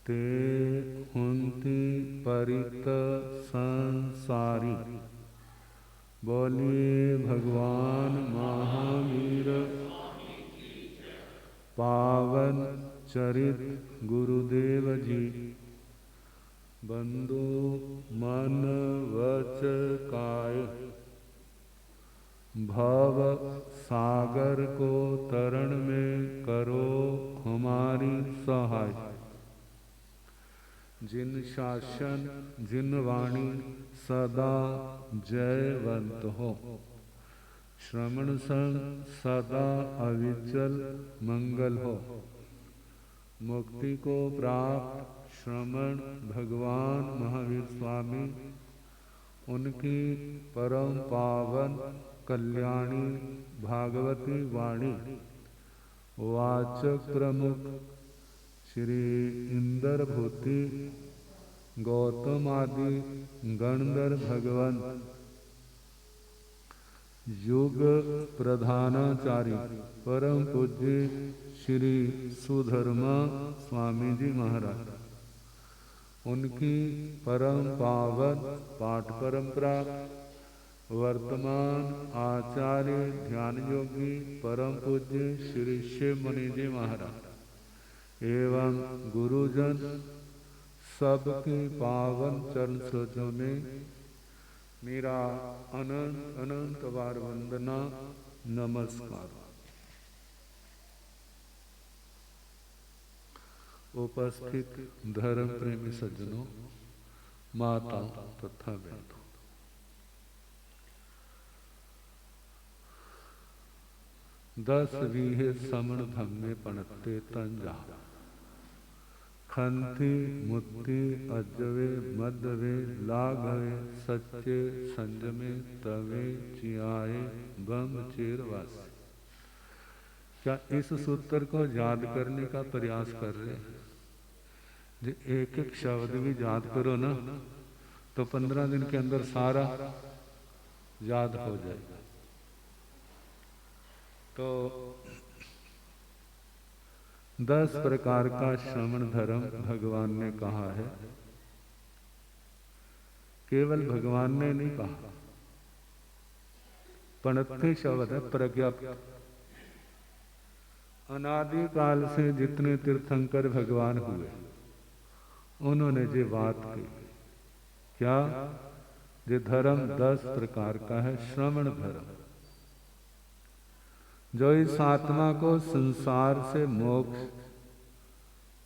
ते हुंति परित संसारी। बोलिए भगवान महावीर पावन चरित गुरुदेव जी। बंधु मन वच काय, भव सागर को तरण में करो हमारी सहाय। जिन शासन जिन वाणी सदा जयवंत हो, श्रवण संग सदा अविचल मंगल हो। मुक्ति को प्राप्त श्रवण भगवान महावीर स्वामी, उनकी परम पावन कल्याणी भागवती वाणी वाचक प्रमुख श्री इंद्र भूति गौतम आदि गणधर भगवंत, युग प्रधानाचार्य परम पूज्य श्री सुधर्मा स्वामी जी महाराज, उनकी परम पावन पाठ परंपरा वर्तमान आचार्य ध्यान योगी परम पूज्य श्री शिव मुनि जी महाराज एवं गुरुजन सबके पावन चरण सरोजों में मेरा अनंत अनंत बार वंदना नमस्कार। उपस्थित धर्म प्रेमी सज्जनों, माताओं तथा बहनों, दस वीहे समण धम्मे पणते तन जा, खंति मुक्ति अजवे मदवे लाघवे सच्चे संजमे तवे चियाए बम चेरवासी। क्या इस सूत्र को याद करने का प्रयास कर रहे हैं? जो एक एक शब्द भी याद करो ना, तो 15 दिन के अंदर सारा याद हो जाएगा। तो 10 प्रकार का श्रवण धर्म भगवान ने कहा है। केवल भगवान ने नहीं कहा, पणत्थे शब्द है प्रज्ञप्त। अनादि काल से जितने तीर्थंकर भगवान हुए, उन्होंने ये बात की। क्या? ये धर्म 10 प्रकार का है, श्रवण धर्म, जो इस आत्मा को संसार से मोक्ष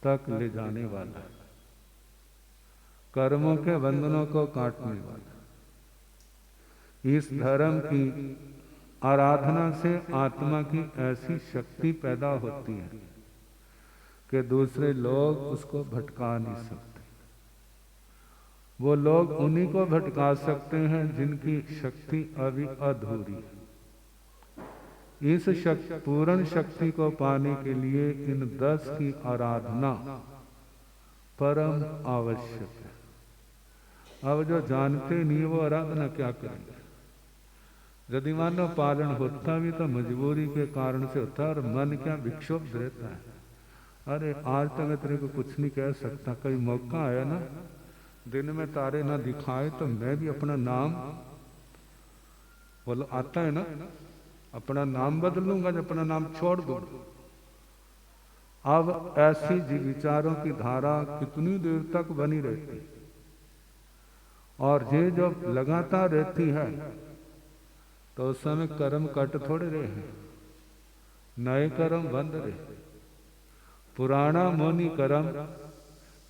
तक ले जाने वाला है, कर्मों के बंधनों को काटने वाला। इस धर्म की आराधना से आत्मा की ऐसी शक्ति पैदा होती है कि दूसरे लोग उसको भटका नहीं सकते। वो लोग उन्हीं को भटका सकते हैं जिनकी शक्ति अभी अधूरी है। इस पूर्ण शक्ति को पाने के लिए इन 10 की आराधना परम आवश्यक है। अब जो जानते नहीं वो आराधना क्या करेंगे? यदि मानो पालन होता भी तो मजबूरी के कारण से होता है, और मन क्या विक्षोभ रहता है। अरे आज तक मैं तेरे को कुछ नहीं कह सकता, कई मौका आया ना, दिन में तारे ना दिखाए तो मैं भी अपना नाम, बोलो आता है ना, अपना नाम बदलूंगा, जब अपना नाम छोड़ दूंगा। अब ऐसी विचारों की धारा कितनी देर तक बनी रहती, और ये जब लगातार रहती है तो उस समय कर्म कट थोड़े रहे हैं, नए कर्म बंद रहे। पुराना मोहनी कर्म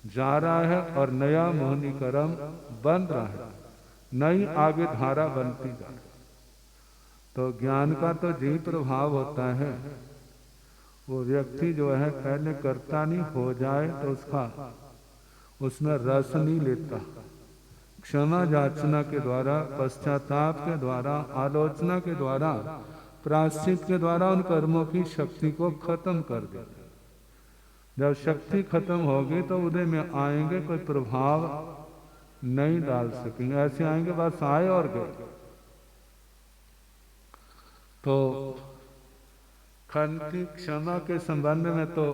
जा रहा है और नया मोहनी कर्म बंद रहा है, नई आगे धारा बनती जा रही। तो ज्ञान का तो यही प्रभाव होता है, वो व्यक्ति जो है पहले कर्ता नहीं हो जाए तो उसमें रस नहीं लेता। क्षमा याचना के द्वारा, पश्चाताप के द्वारा, आलोचना के द्वारा, प्रायश्चित के द्वारा उन कर्मों की शक्ति को खत्म कर देता। जब शक्ति खत्म होगी तो उदय में आएंगे, कोई प्रभाव नहीं डाल सकेंगे। ऐसे आएंगे बस आए और गए। तो खंति क्षमा के संबंध में तो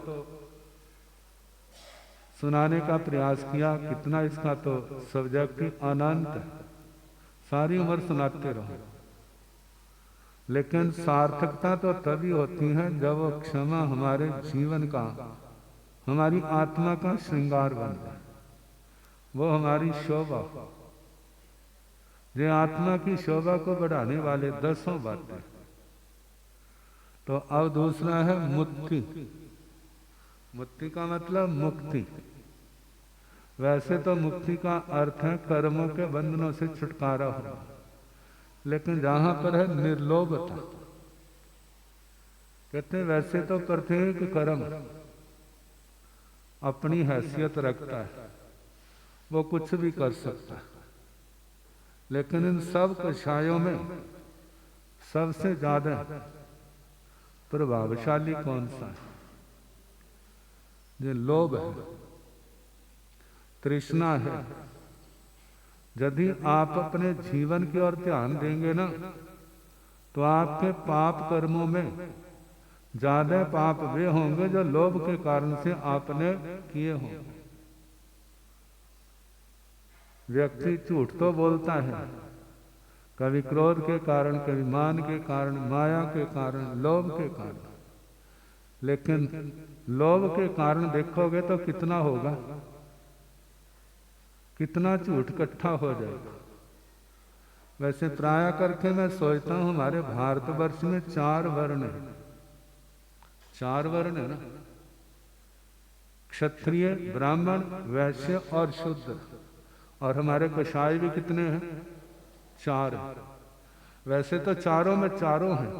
सुनाने का प्रयास किया, कितना इसका तो सब्जेक्ट अनंत है, सारी उम्र सुनाते रहो। लेकिन सार्थकता तो तभी होती है जब वो क्षमा हमारे जीवन का, हमारी आत्मा का श्रृंगार बन जाए, वो हमारी शोभा। जो आत्मा की शोभा को बढ़ाने वाले 10 बातें। तो अब दूसरा है मुक्ति। मुक्ति का मतलब मुक्ति। वैसे तो मुक्ति का अर्थ है कर्मों के बंधनों से छुटकारा हो, लेकिन जहां पर है निर्लोभता। कहते हैं वैसे तो प्रत्येक कर्म अपनी हैसियत रखता है, वो कुछ भी कर सकता है, लेकिन इन सब कषायों में सबसे ज्यादा प्रभावशाली कौन सा है? जो लोभ है, तृष्णा है। यदि आप अपने जीवन की ओर ध्यान देंगे ना, तो आपके पाप कर्मों में ज्यादा पाप वे होंगे जो लोभ के कारण से आपने किए हों। व्यक्ति झूठ तो बोलता है, कभी क्रोध के कारण, कभी मान के कारण, माया के कारण, लोभ के कारण। लेकिन लोभ के कारण देखोगे तो कितना होगा, कितना झूठ इकट्ठा हो जाएगा। वैसे प्राय करके मैं सोचता हूं हमारे भारतवर्ष में 4 वर्ण है। 4 वर्ण है ना, क्षत्रिय, ब्राह्मण, वैश्य और शूद्र। और हमारे कषाय भी कितने हैं? 4 है। वैसे तो चारों में चारों हैं,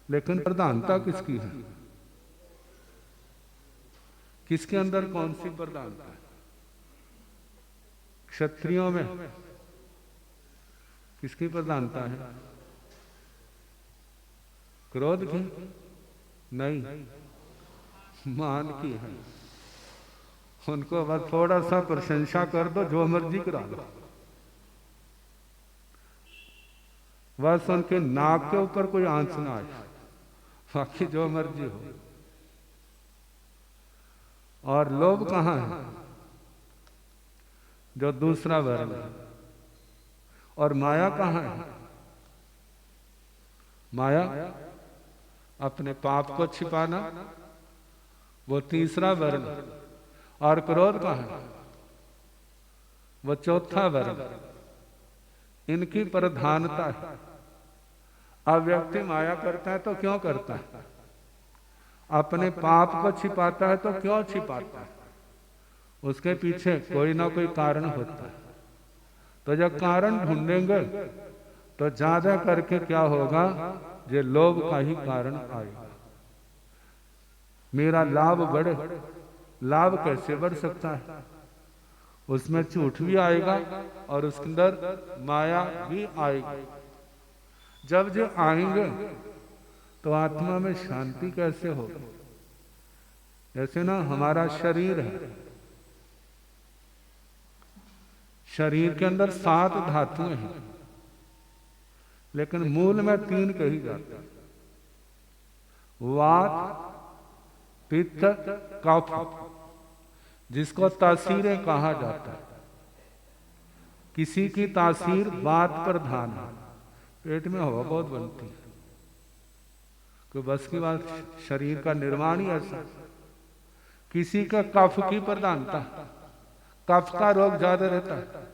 लेकिन प्रधानता किसकी है? किसके अंदर कौन सी प्रधानता है? क्षत्रियों में किसकी प्रधानता है? क्रोध की? नहीं, मान की है। उनको बस थोड़ा सा प्रशंसा कर दो, जो मर्जी करा दो, बस उनके नाक के ऊपर कोई आंच ना आए, बाकी जो मर्जी हो। और लोभ कहाँ है? जो दूसरा वर्ण है। और माया कहाँ है? माया अपने पाप को छिपाना, वो तीसरा वर्ण। और क्रोध कहाँ है? वो चौथा वर्ण। इनकी प्रधानता है। अब व्यक्ति माया करता है तो क्यों करता है? अपने पाप को छिपाता है तो क्यों छिपाता है? उसके पीछे कोई ना कोई कारण होता है। तो जब कारण ढूंढेंगे तो ज्यादा करके क्या होगा? ये लोभ का ही कारण आएगा। मेरा लाभ बढ़े। लाभ कैसे बढ़ सकता है? उसमें झूठ भी आएगा और उसके अंदर माया भी आएगी। जब जो आएंगे तो आत्मा में शांति कैसे होगी? जैसे ना हमारा शरीर है, शरीर के अंदर 7 धातुएं हैं, लेकिन मूल में 3 कही जाती है। वात, पित्त, कफ, जिसको तासीरें कहा जाता है। किसी की तासीर वात प्रधान है, पेट में हवा बहुत बनती है, तो बस की बात, शरीर का निर्माण ही ऐसा। किसी का कफ की प्रधानता, कफ का रोग ज्यादा रहता है।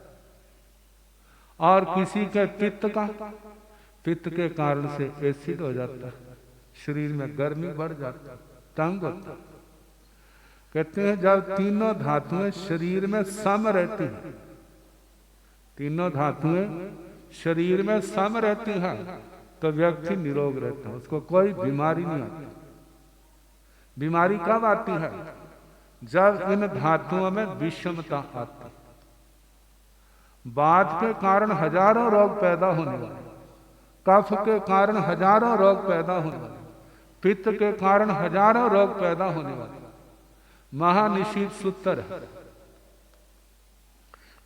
और किसी के पित्त का, पित्त के कारण से एसिड हो जाता है, शरीर में गर्मी बढ़ जाती है, तंग होता है। कहते हैं जब तीनों धातुएं शरीर में सम रहती हैं, तीनों धातुएं शरीर में सम रहती हैं, तो व्यक्ति निरोग रहता है, उसको कोई बीमारी नहीं आती। बीमारी कब आती है? जब इन धातुओं में विषमता आती है। वात के कारण हजारों रोग पैदा होने वाले, कफ के कारण हजारों रोग पैदा होने वाले, पित्त के कारण हजारों रोग पैदा होने वाले। महानिषेध सूत्र है।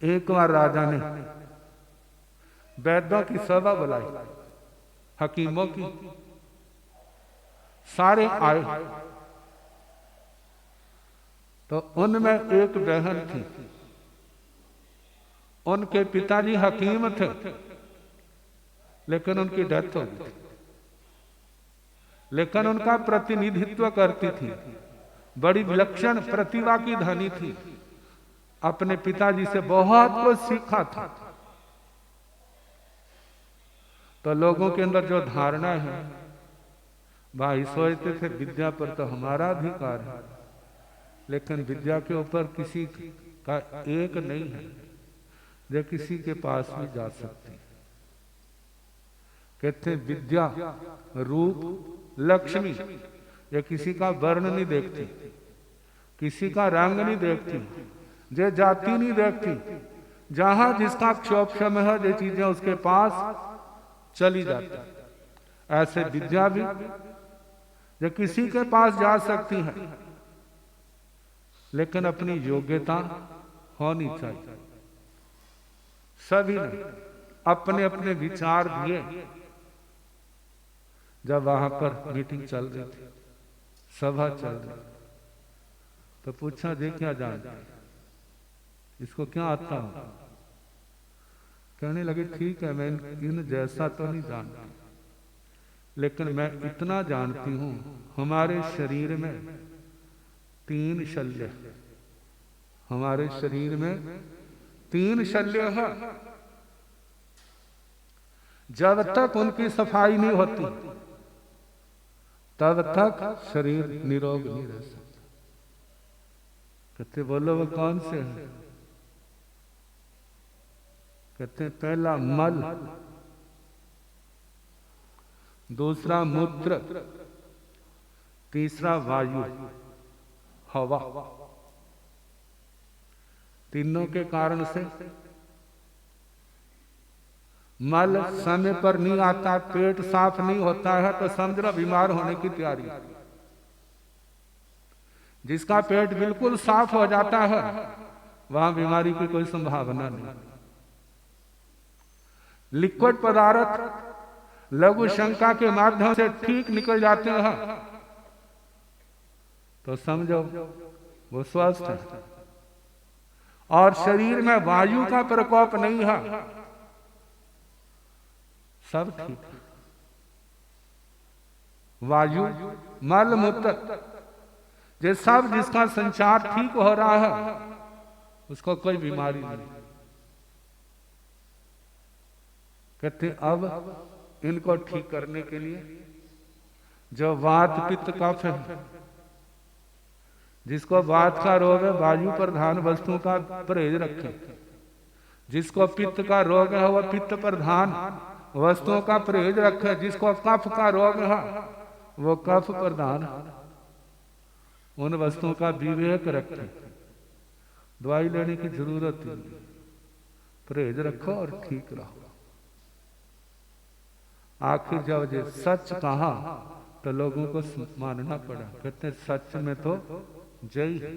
एक बार राजा ने वैद्यों की सभा बुलाई, हकीमों की, सारे आए। तो उनमें एक बहन थी, उनके पिताजी हकीम थे, लेकिन उनकी डेथ हो गई, लेकिन उनका प्रतिनिधित्व करती थी, बड़ी विलक्षण प्रतिभा की धनी थी, अपने पिताजी से बहुत कुछ सीखा था। तो लोगों के अंदर जो धारणा है, भाई सोचते थे विद्या पर तो हमारा अधिकार है, लेकिन विद्या के ऊपर किसी का एक नहीं है जो किसी के पास भी जा सकती। कहते विद्या रूप लक्ष्मी ये किसी का वर्ण नहीं देखती, किसी का रंग नहीं देखती, जो जाति नहीं देखती, जहां जिसका क्षोभ है जो चीजें उसके पास चली जाती, ऐसे विद्या भी जो किसी के पास जा सकती है, लेकिन अपनी योग्यता होनी चाहिए। सभी ने अपने अपने विचार दिए। जब वहां पर मीटिंग चल रही थी, सभा चल रही, तो पूछा जे क्या जानते, इसको क्या आता हो? कहने लगे ठीक है, मैं इन जैसा तो नहीं जानती, लेकिन मैं इतना जानती हूं हमारे शरीर में 3 शल्य, हमारे शरीर में 3 शल्य है। जब तक उनकी सफाई नहीं होती तब तक शरीर निरोग नहीं रह सकता। कहते बोलो वो कौन से हैं? कहते पहला मल, दूसरा मूत्र, तीसरा वायु हवा। तीनों के कारण से मल समय पर नहीं आता, पेट साफ नहीं होता है, तो समझ बीमार होने की तैयारी। जिसका पेट बिल्कुल साफ हो जाता है वहां बीमारी की कोई संभावना नहीं। लिक्विड पदार्थ लघु शंका के माध्यम से ठीक निकल जाते हैं तो समझो वो स्वस्थ है। और शरीर में वायु का प्रकोप नहीं है, सब ठीक है। वायु मल मूत्र ये सब जिसका संचार ठीक हो रहा है उसको कोई बीमारी नहीं। कहते अब इनको ठीक करने के लिए जो वात पित्त कफ है, जिसको वात का रोग है वायु प्रधान वस्तुओं का परहेज रखें, जिसको पित्त का रोग है वह पित्त प्रधान वस्तुओं का परहेज रखे, जिसको कफ का रोग है वो कफ प्रधान उन वस्तुओं का विवेक रखे। दवाई लेने की जरूरत नहीं, परहेज रखो और ठीक रहो। आखिर जब ये सच कहा तो लोगों को मानना पड़ा। कहते सच में तो जय है।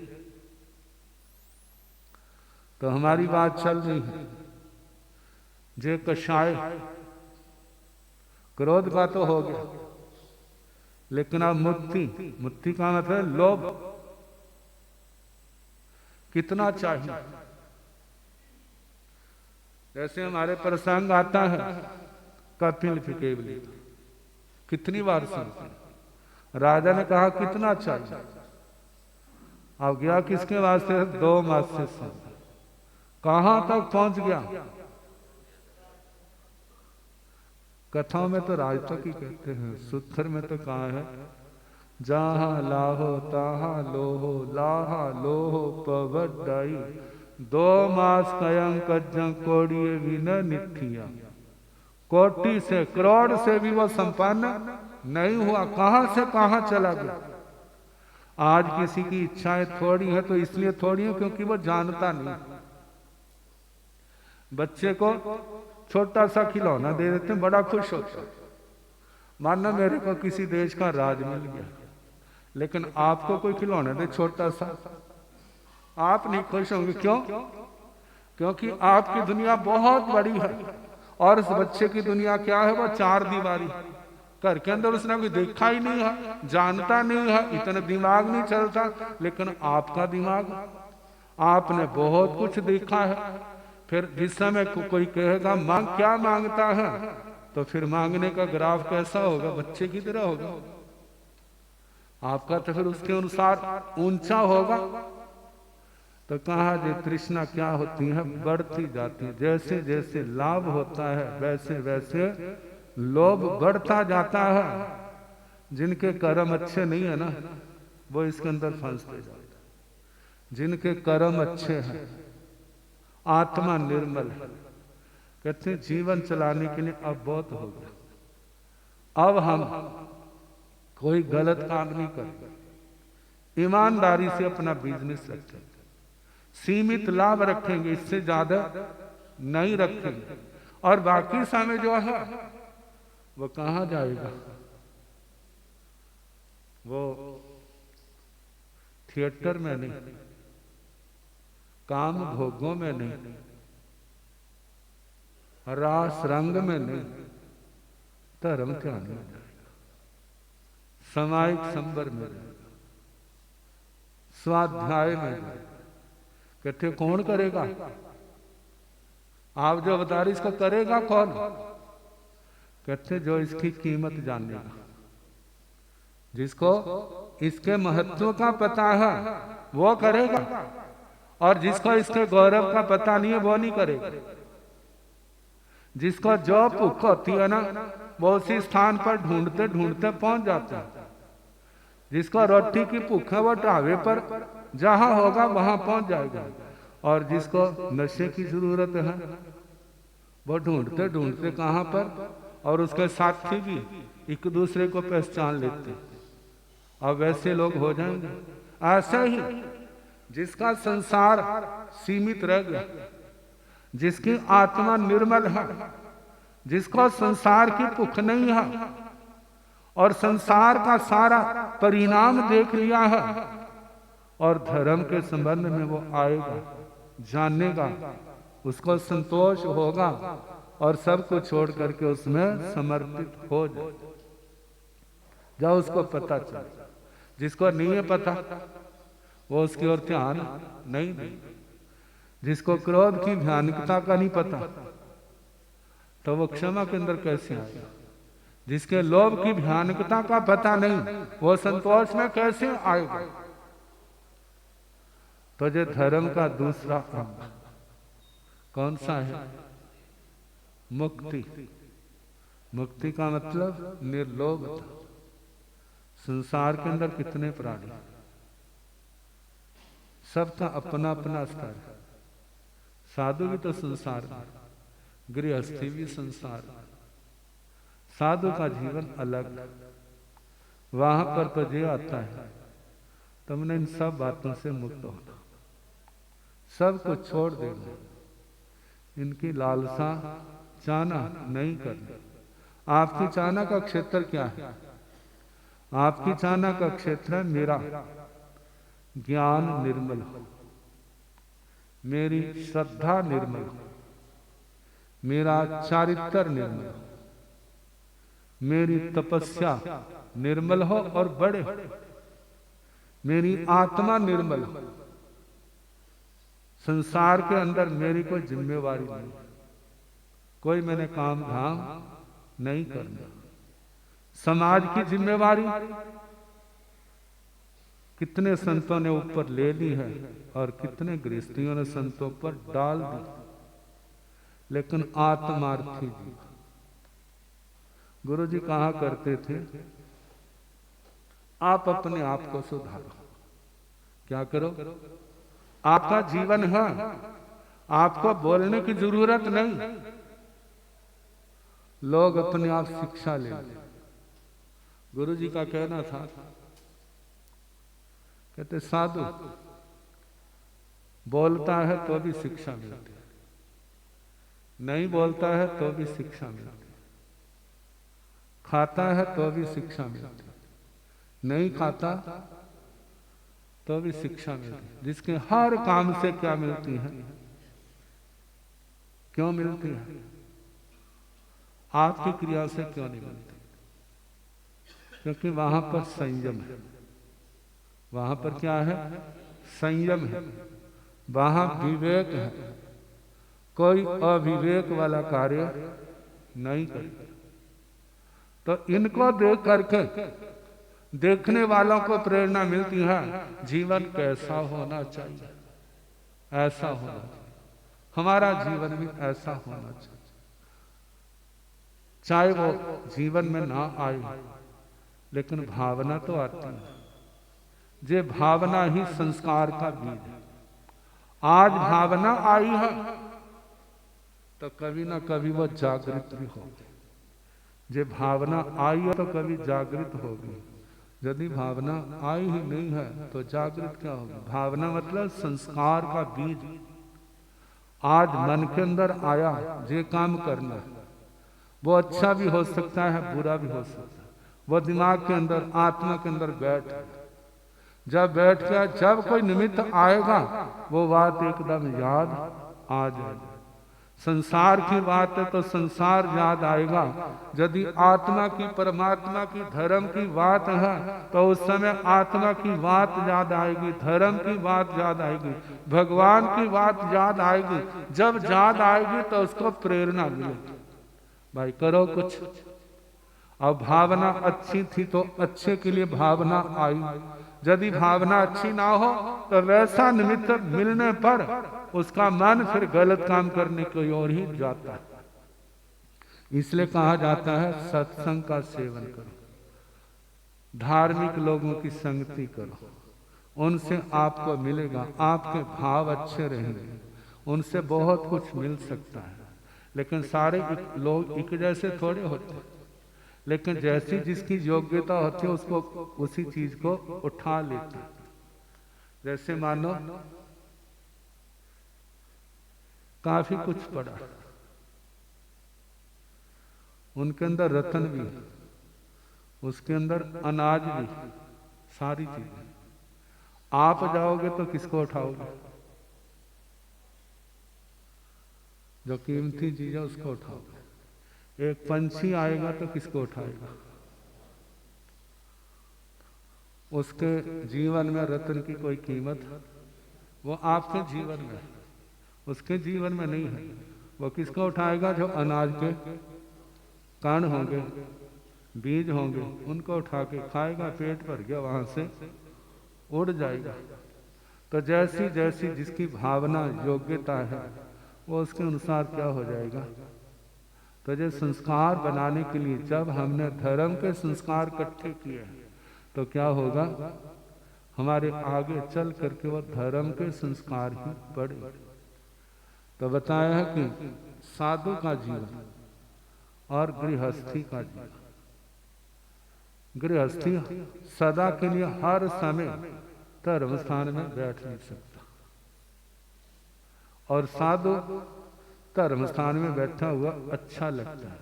तो हमारी बात चल रही है जे कषाय क्रोध का तो हो गया, लेकिन अब मुक्ति, मुक्ति का मतलब लोभ कितना चाहिए। जैसे हमारे प्रसंग आता है कपिल केवली, कितनी बार सुनते। राजा ने कहा कितना चाहिए, अब गया किसके वास्ते? 2 मास से कहां तक पहुंच गया? कथाओं में तो राज तक ही कहते हैं, सूत्र में तो कहा है जहां लाहो ताहा लोहो, लाहा लोहो पवड्डाई, 2 मास कयं कज्जं कोड़िए विन निठिया। कोटि से करोड़ से भी वो संपन्न नहीं हुआ, कहां से कहां चला गया। आज किसी की इच्छाएं थोड़ी है तो इसलिए थोड़ी है क्योंकि वो जानता नहीं। बच्चे को छोटा सा खिलौना दे देते हैं, बड़ा खुश होता है, मानो मेरे को किसी देश का राज मिल गया। लेकिन आपको कोई खिलौना दे छोटा सा, आप नहीं खुश होंगे। क्यों? क्योंकि आपकी दुनिया बहुत बड़ी है और उस बच्चे की दुनिया क्या है? वो 4 दीवारी, घर के अंदर उसने कोई देखा ही नहीं है, जानता नहीं है, इतना दिमाग नहीं चलता। लेकिन आपका दिमाग, आपने बहुत कुछ देखा है। फिर जिस समय कोई कहेगा मांग, क्या मांगता है, तो फिर मांगने का ग्राफ कैसा होगा, बच्चे की तरह होगा। आपका तो फिर उसके अनुसार ऊंचा होगा। तो कहा जे तृष्णा क्या होती है, बढ़ती जाती है। जैसे जैसे लाभ होता है वैसे वैसे लोभ बढ़ता जाता है। जिनके कर्म अच्छे नहीं है ना, वो इसके अंदर फंसते जाते हैं। जिनके कर्म अच्छे हैं, आत्मा निर्मल है, कहते हैं जीवन चलाने के लिए अब बहुत हो गया। अब हम कोई गलत काम नहीं करते, ईमानदारी से अपना बिजनेस रखेंगे, सीमित लाभ रखेंगे, इससे ज्यादा नहीं रखेंगे। और बाकी समय जो है वो कहां जाएगा, वो थिएटर में नहीं, काम भोगों में नहीं, रास रंग में नहीं, धर्म के आने में जाएगा, सामायिक संबर में जाएगा, स्वाध्याय में जाएगा। कहते कौन करेगा, आप जो बता रहे इसको करेगा कौन, कहते जो इसकी कीमत जानेगा, जिसको इसके महत्व का पता है वो करेगा, और जिसको इसके गौरव का पता नहीं है वो नहीं करेगा। जिसको जो भूख होती है ना, वो उसी स्थान पर ढूंढते ढूंढते पहुंच जाता है। जिसको रोटी की भूख है वो ढाबे पर जहां होगा वहां पहुंच जाएगा। और जिसको नशे की जरूरत है वो ढूंढते ढूंढते कहां पर, और उसके साथी भी एक दूसरे को पहचान लेते हैं। अब वैसे लोग हो जाएंगे। ऐसा ही जिसका संसार सीमित रह गया, जिसकी आत्मा निर्मल है, जिसको संसार की भूख नहीं है, और संसार का सारा परिणाम देख लिया है, और धर्म के संबंध में वो आएगा, जानेगा, उसको संतोष होगा, और सब कुछ छोड़ करके उसमें समर्पित हो जाए, जब उसको पता चले। जिसको नहीं है पता वो उसकी ओर ध्यान नहीं दे। जिसको क्रोध की भयानकता का नहीं पता तो वो क्षमा के अंदर कैसे आएगा। जिसके लोभ की भयानकता का पता नहीं वो संतोष में कैसे आएगा। तो जो धर्म का दूसरा अंग कौन सा है, मुक्ति। मुक्ति का मतलब निर्लोभता। संसार के अंदर कितने प्राणी, सबका अपना अपना स्तर है। साधु भी तो संसार में, गृहस्थी भी संसार में। साधु का जीवन अलग, वहां पर तो ये आता है तुमने इन सब बातों से मुक्त होना, सब कुछ छोड़ देना, इनकी लालसा चाहना नहीं करना। आपकी चाहना का क्षेत्र क्या है, आपकी चाहना का क्षेत्र है मेरा ज्ञान निर्मल हो, मेरी श्रद्धा निर्मल हो, मेरा चारित्र निर्मल हो, मेरी तपस्या निर्मल हो और बड़े हो, मेरी आत्मा निर्मल हो। संसार के अंदर मेरी कोई जिम्मेवारी नहीं, कोई मैंने काम धाम नहीं करना। समाज की जिम्मेवारी कितने संतों ने ऊपर ले ली है और कितने गृहस्थियों ने संतों पर डाल दी, लेकिन आत्मार्थी जी। गुरु जी कहा करते थे आप अपने आप को सुधारो। क्या करो, आपका जीवन है, आपको बोलने की जरूरत नहीं। लोग अपने आप शिक्षा ले। गुरु जी का कहना था, कहते साधु बोलता है तो भी शिक्षा मिलती है, नहीं बोलता है तो भी शिक्षा मिलती है, खाता है तो भी शिक्षा मिलती है, नहीं खाता तो भी शिक्षा मिलती है। जिसके हर काम से क्या मिलती है, क्यों मिलती है, आपकी क्रिया से क्यों नहीं मिलती। क्योंकि वहां पर संयम है। वहां पर क्या है? संयम है, वहां विवेक है। कोई अविवेक वाला कार्य नहीं करता। तो इनको देख करके देखने वालों को प्रेरणा मिलती है, जीवन कैसा होना चाहिए, ऐसा होना चाहिए, हमारा जीवन भी ऐसा होना चाहिए। चाहे वो जीवन में ना आए, लेकिन भावना तो आती है। ये भावना ही संस्कार का बीज है। आज भावना आई है तो कभी ना कभी वो जागृत भी होगी। जे भावना आई है तो कभी जागृत होगी। यदि भावना आई ही नहीं है तो जागृत क्या होगी? भावना मतलब संस्कार का बीज। आज मन के अंदर आया जे काम करना, वो अच्छा भी हो सकता है, बुरा भी हो सकता है। वो दिमाग के अंदर, आत्मा के अंदर जब बैठ गया, जब कोई निमित्त आएगा वो बात एकदम याद आ जाएगी। संसार की बात है तो संसार याद आएगा। यदि आत्मा की, परमात्मा की, धर्म की बात है तो उस समय आत्मा की बात याद आएगी, धर्म की बात याद आएगी, भगवान की बात याद आएगी। जब याद आएगी तो उसको प्रेरणा मिलेगी, भाई करो कुछ। अब भावना अच्छी थी तो अच्छे के लिए भावना आई। यदि भावना अच्छी ना हो तो वैसा निमित्त मिलने पर उसका मन फिर गलत काम करने की ओर ही जाता है। इसलिए कहा जाता है सत्संग का सेवन करो, धार्मिक लोगों की संगति करो, उनसे आपको मिलेगा, आपके भाव अच्छे रहेंगे, उनसे बहुत कुछ मिल सकता है। लेकिन सारे लोग एक जैसे थोड़े होते हैं, लेकिन जैसी जिसकी योग्यता होती है उसको उसी चीज को उठा लेते हैं। जैसे मानो काफी कुछ पड़ा, उनके अंदर रतन भी, उसके अंदर अनाज भी, सारी चीजें। आप जाओगे तो किसको उठाओगे? जो कीमती चीज है उसको उठाओगे। एक पंछी आएगा तो किसको उठाएगा? उसके जीवन में रत्न की कोई कीमत, वो आपके जीवन में, उसके जीवन में नहीं है। वो किसको उठाएगा? जो अनाज के कण होंगे, बीज होंगे, उनको उठा के खाएगा, पेट भर गया, वहां से उड़ जाएगा। तो जैसी जैसी जिसकी भावना, योग्यता है, वो उसके अनुसार क्या हो जाएगा। तो जो संस्कार बनाने के लिए जब हमने धर्म के संस्कार इकट्ठे किए तो क्या होगा? हमारे आगे चल करके वो धर्म के संस्कार ही बढ़े। तो बताया है कि साधु का जीवन और गृहस्थी का जीवन। गृहस्थी सदा के लिए हर समय धर्म स्थान में बैठ नहीं सकता, और साधु धर्म स्थान में बैठा हुआ अच्छा लगता है।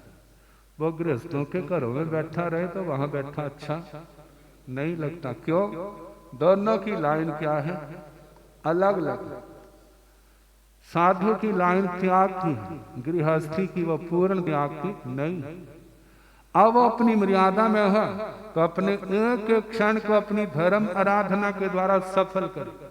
वो गृहस्थों के घरों में बैठा रहे तो वहां बैठा अच्छा नहीं लगता। क्यों? दोनों की लाइन क्या है? अलग अलग। साधु की लाइन त्याग की, गृहस्थी की वो पूर्ण त्याग की नहीं। अब वो अपनी मर्यादा में है तो अपने एक एक क्षण को अपनी धर्म आराधना के द्वारा सफल करे।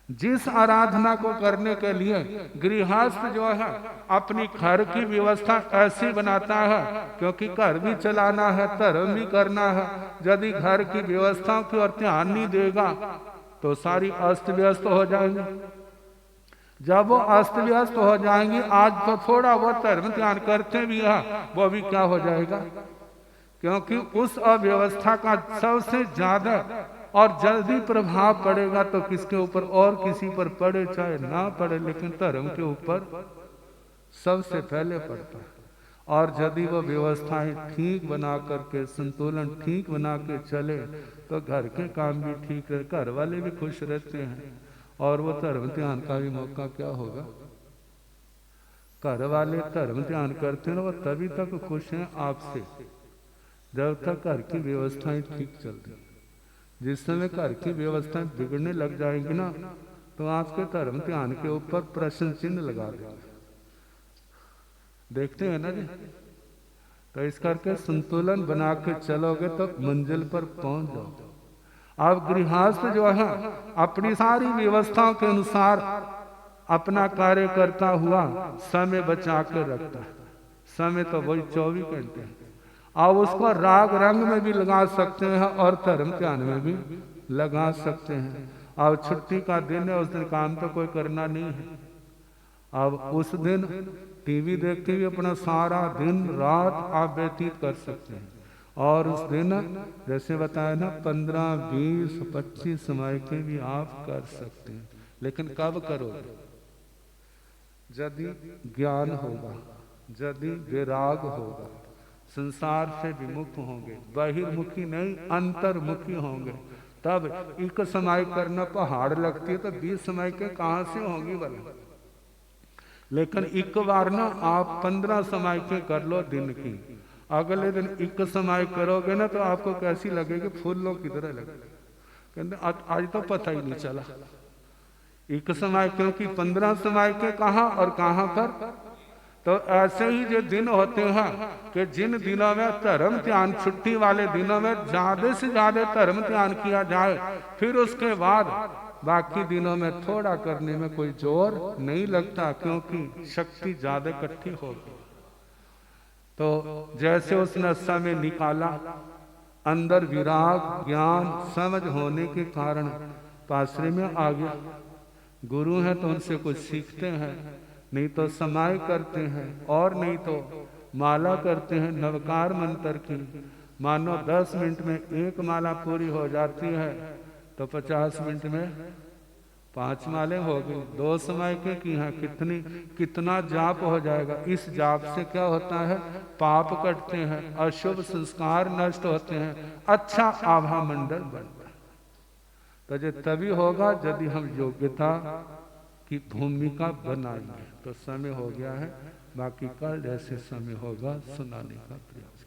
जिस आराधना को करने के लिए गृहस्थ जो है अपनी घर की व्यवस्था ऐसी बनाता है, क्योंकि घर भी चलाना है, धर्म भी करना है। यदि घर की व्यवस्थाओं की ओर ध्यान नहीं देगा तो सारी अस्त व्यस्त हो जाएंगी। जब वो अस्त व्यस्त हो जाएंगी, आज तो थोड़ा वो धर्म ध्यान करते भी है, वो भी क्या हो जाएगा? क्योंकि उस अव्यवस्था का सबसे ज्यादा और जल्दी प्रभाव पड़ेगा तो किसके ऊपर? और किसी पर पड़े चाहे ना पड़े, लेकिन धर्म के ऊपर सबसे पहले पड़ता है। और यदि वो व्यवस्थाएं ठीक बना करके, संतुलन ठीक बना के चले तो घर के काम भी ठीक रहे, घर वाले भी खुश रहते हैं, और वो धर्म ध्यान का भी मौका क्या होगा? घर वाले धर्म ध्यान करते हैं, वो तभी तक खुश हैं आपसे जब तक घर की व्यवस्थाएं ठीक चलती। जिस समय घर की व्यवस्थाएं बिगड़ने लग जाएंगी ना, तो आपके धर्म ध्यान के ऊपर प्रश्न चिन्ह लगा देंगे। देखते हैं ना जी, तो इस करके संतुलन बना के चलोगे तो मंजिल पर पहुंच जाओगे। अब गृहस्थ जो है अपनी सारी व्यवस्थाओं के अनुसार अपना कार्य करता हुआ समय बचा के रखता है। समय तो वही 24 घंटे है। अब उसको राग रंग में भी लगा सकते हैं और धर्म ध्यान में भी लगा सकते हैं। अब छुट्टी का दिन है, उस दिन काम तो कोई करना नहीं है। अब उस दिन टीवी देखते हुए अपना सारा दिन रात आप व्यतीत कर सकते हैं। और उस दिन जैसे बताया ना 15, 20, 25 समय के भी आप कर सकते हैं। लेकिन कब करोगे? यदि ज्ञान होगा, यदि विराग होगा, संसार से विमुख होंगे, बहिर्मुखी नहीं अंतर्मुखी होंगे, तब एक समय करना पहाड़ लगती है तो 20 समय के कहां से होंगी भला। लेकिन एक बार ना आप 15 समय के कर लो दिन की, अगले दिन एक समय करोगे ना तो आपको कैसी लगेगी? फूलों की तरह लगेगी। कहते आज तो पता ही नहीं चला एक समय, क्योंकि 15 समय के कहा और कहां पर। तो ऐसे ही जो दिन होते हैं कि जिन दिनों में धर्म ध्यान, छुट्टी वाले दिनों में ज्यादा से ज्यादा धर्म ध्यान किया जाए, फिर उसके बाद बाकी दिनों में थोड़ा करने में कोई जोर नहीं लगता, क्योंकि शक्ति ज्यादा इकट्ठी होगी। तो जैसे उसने समय निकाला, अंदर विराग ज्ञान समझ होने के कारण पासरे में आ गया। गुरु हैं तो उनसे कुछ सीखते हैं, नहीं तो समाय करते हैं, और नहीं तो माला करते हैं नवकार मंत्र की। मानो 10 मिनट में एक माला पूरी हो जाती है तो 50 मिनट में 5 माले हो गई। 2 समय के की हैं, कितना जाप हो जाएगा। इस जाप से क्या होता है? पाप कटते हैं, अशुभ संस्कार नष्ट होते हैं, अच्छा आभा मंडल बनता है। तो जो तभी होगा यदि हम योग्यता की भूमिका बनाएंगे। तो समय हो गया है, बाकी कल जैसे समय होगा सुनाने का प्रयास।